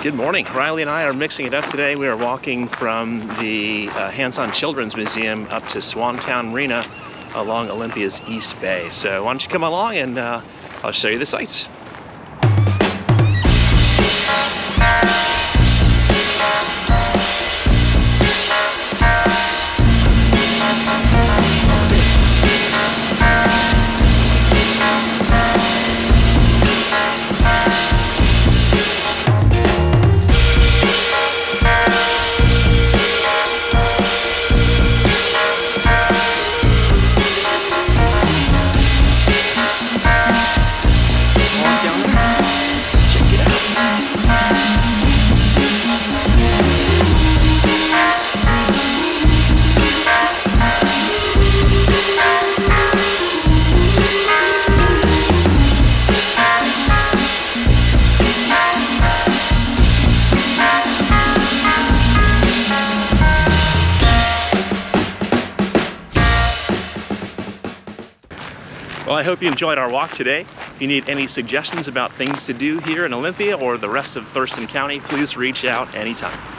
Good morning. Riley and I are mixing it up today. We are walking from the Hands-On Children's Museum up to Swantown Marina along Olympia's East Bay. So why don't you come along and I'll show you the sights. Well, I hope you enjoyed our walk today. If you need any suggestions about things to do here in Olympia or the rest of Thurston County, please reach out anytime.